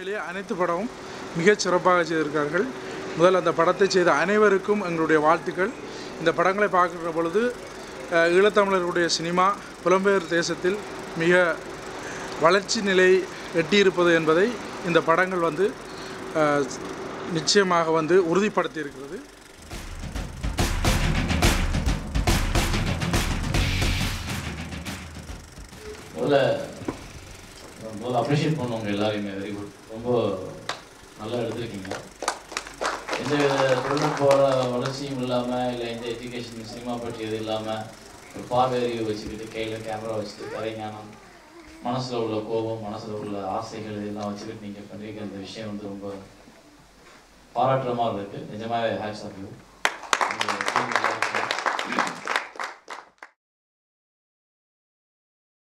உண்மையிலேயே அனைத்து படமும் மிகச் சிறப்பாக செய்திருக்கார்கள். முதல் அந்த படத்தை செய்த அனைவருக்கும் எங்களுடைய வாழ்த்துக்கள். இந்த படங்களை பார்க்குற பொழுது ஈழத்தமிழர்களுடைய சினிமா புலம்பெயர் தேசத்தில் மிக வளர்ச்சி நிலை எட்டியிருப்பது என்பதை இந்த படங்கள் நிச்சயமாக உறுதிப்படுத்தி இருக்கிறது. முதல்ல அப்ரிஷியேட் பண்ணுவாங்க எல்லாரையுமே. வெரி குட், ரொம்ப நல்லா எடுத்துருக்கீங்க. எந்த வித தொழில்நுட்ப வளர்ச்சியும் இல்லாமல், இல்லை எந்த எஜுகேஷன் சினிமா பற்றி எது இல்லாமல், ஒரு பார்வையறிவு வச்சுக்கிட்டு கையில் கேமரா வச்சுட்டு கலைஞானம், மனசில் உள்ள கோபம், மனசில் உள்ள ஆசைகள் இதெல்லாம் வச்சுக்கிட்டு நீங்கள் பண்ணியிருக்க இந்த விஷயம் ரொம்ப பாராட்டுற மாதிரி இருக்குது. நிஜமாகவே ஹேட்ஸ் ஆஃப் யூ.